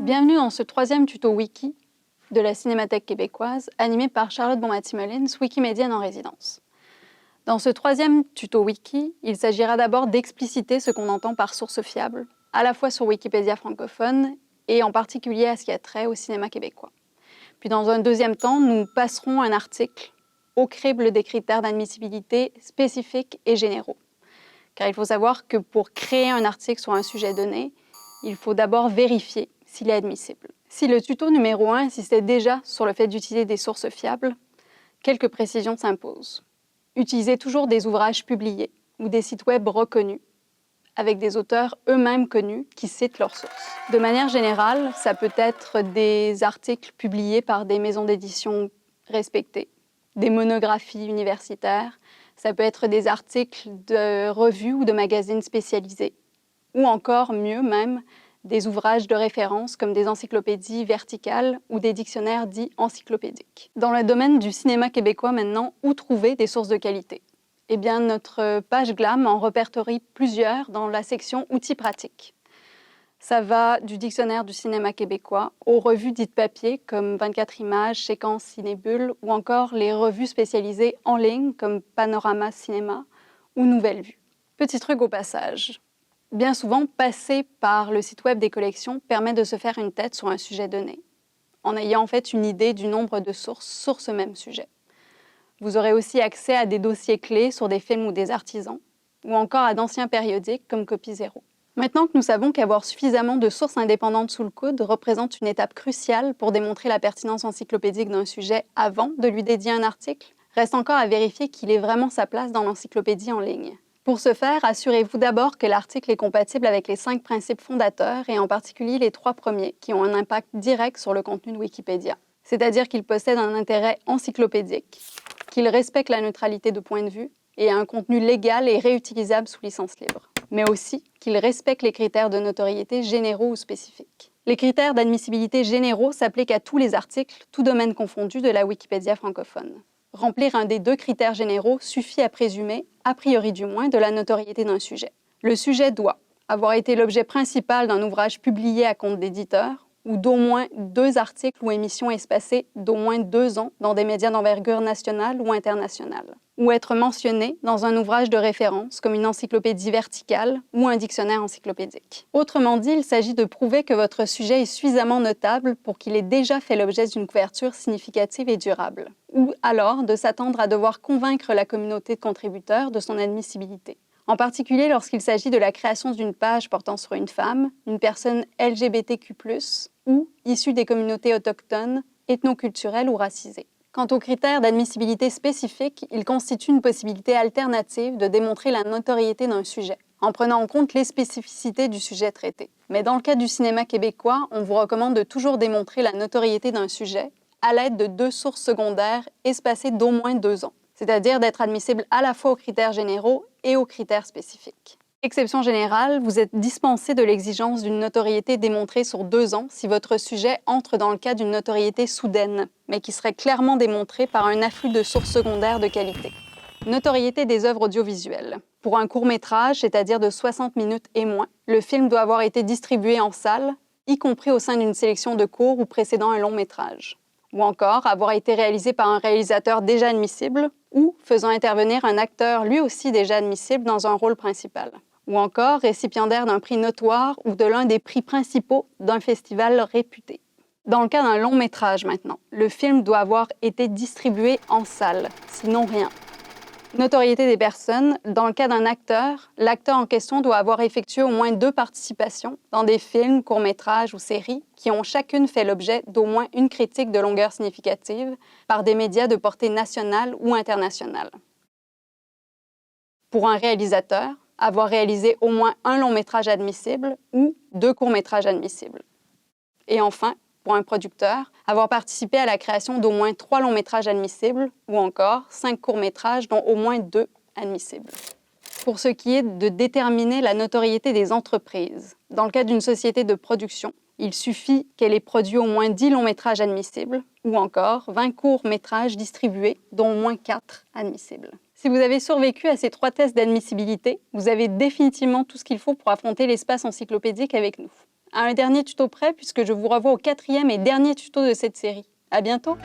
Bienvenue dans ce troisième tuto wiki de la Cinémathèque québécoise, animé par Charlotte Bonmati-Mullins, wikimédienne en résidence. Dans ce troisième tuto wiki, il s'agira d'abord d'expliciter ce qu'on entend par source fiable, à la fois sur Wikipédia francophone et en particulier à ce qui a trait au cinéma québécois. Puis dans un deuxième temps, nous passerons un article au crible des critères d'admissibilité spécifiques et généraux. Car il faut savoir que pour créer un article sur un sujet donné, il faut d'abord vérifier s'il est admissible. Si le tuto numéro 1 insistait déjà sur le fait d'utiliser des sources fiables, quelques précisions s'imposent. Utilisez toujours des ouvrages publiés ou des sites web reconnus, avec des auteurs eux-mêmes connus qui citent leurs sources. De manière générale, ça peut être des articles publiés par des maisons d'édition respectées, des monographies universitaires, ça peut être des articles de revues ou de magazines spécialisés, ou encore, mieux même, des ouvrages de référence comme des encyclopédies verticales ou des dictionnaires dits encyclopédiques. Dans le domaine du cinéma québécois maintenant, où trouver des sources de qualité? Eh bien, notre page GLAM en répertorie plusieurs dans la section outils pratiques. Ça va du dictionnaire du cinéma québécois aux revues dites papier comme 24 images, Séquences Cinébule ou encore les revues spécialisées en ligne comme Panorama Cinéma ou Nouvelle Vue. Petit truc au passage. Bien souvent, passer par le site web des collections permet de se faire une tête sur un sujet donné, en ayant en fait une idée du nombre de sources sur ce même sujet. Vous aurez aussi accès à des dossiers clés sur des films ou des artisans, ou encore à d'anciens périodiques comme Copie Zéro. Maintenant que nous savons qu'avoir suffisamment de sources indépendantes sous le coude représente une étape cruciale pour démontrer la pertinence encyclopédique d'un sujet avant de lui dédier un article, reste encore à vérifier qu'il ait vraiment sa place dans l'encyclopédie en ligne. Pour ce faire, assurez-vous d'abord que l'article est compatible avec les 5 principes fondateurs et en particulier les 3 premiers qui ont un impact direct sur le contenu de Wikipédia. C'est-à-dire qu'il possède un intérêt encyclopédique, qu'il respecte la neutralité de point de vue et a un contenu légal et réutilisable sous licence libre, mais aussi qu'il respecte les critères de notoriété généraux ou spécifiques. Les critères d'admissibilité généraux s'appliquent à tous les articles, tous domaines confondus de la Wikipédia francophone. Remplir un des 2 critères généraux suffit à présumer, a priori du moins, de la notoriété d'un sujet. Le sujet doit avoir été l'objet principal d'un ouvrage publié à compte d'éditeur ou d'au moins 2 articles ou émissions espacées d'au moins 2 ans dans des médias d'envergure nationale ou internationale, ou être mentionné dans un ouvrage de référence comme une encyclopédie verticale ou un dictionnaire encyclopédique. Autrement dit, il s'agit de prouver que votre sujet est suffisamment notable pour qu'il ait déjà fait l'objet d'une couverture significative et durable, ou alors de s'attendre à devoir convaincre la communauté de contributeurs de son admissibilité. En particulier lorsqu'il s'agit de la création d'une page portant sur une femme, une personne LGBTQ+, ou issue des communautés autochtones, ethnoculturelles ou racisées. Quant aux critères d'admissibilité spécifiques, ils constituent une possibilité alternative de démontrer la notoriété d'un sujet, en prenant en compte les spécificités du sujet traité. Mais dans le cas du cinéma québécois, on vous recommande de toujours démontrer la notoriété d'un sujet à l'aide de 2 sources secondaires espacées d'au moins 2 ans, c'est-à-dire d'être admissible à la fois aux critères généraux et aux critères spécifiques. Exception générale, vous êtes dispensé de l'exigence d'une notoriété démontrée sur 2 ans si votre sujet entre dans le cas d'une notoriété soudaine, mais qui serait clairement démontrée par un afflux de sources secondaires de qualité. Notoriété des œuvres audiovisuelles. Pour un court-métrage, c'est-à-dire de 60 minutes et moins, le film doit avoir été distribué en salle, y compris au sein d'une sélection de courts ou précédant un long-métrage. Ou encore avoir été réalisé par un réalisateur déjà admissible ou faisant intervenir un acteur lui aussi déjà admissible dans un rôle principal. Ou encore récipiendaire d'un prix notoire ou de l'un des prix principaux d'un festival réputé. Dans le cas d'un long métrage maintenant, le film doit avoir été distribué en salle, sinon rien. Notoriété des personnes, dans le cas d'un acteur, l'acteur en question doit avoir effectué au moins 2 participations dans des films, courts-métrages ou séries qui ont chacune fait l'objet d'au moins une critique de longueur significative par des médias de portée nationale ou internationale. Pour un réalisateur, avoir réalisé au moins un long-métrage admissible ou 2 courts-métrages admissibles. Et enfin, pour un producteur, avoir participé à la création d'au moins 3 longs-métrages admissibles ou encore 5 courts-métrages dont au moins 2 admissibles. Pour ce qui est de déterminer la notoriété des entreprises, dans le cas d'une société de production, il suffit qu'elle ait produit au moins 10 longs-métrages admissibles ou encore 20 courts-métrages distribués dont au moins 4 admissibles. Si vous avez survécu à ces 3 tests d'admissibilité, vous avez définitivement tout ce qu'il faut pour affronter l'espace encyclopédique avec nous. À un dernier tuto près, puisque je vous revois au 4e et dernier tuto de cette série. À bientôt!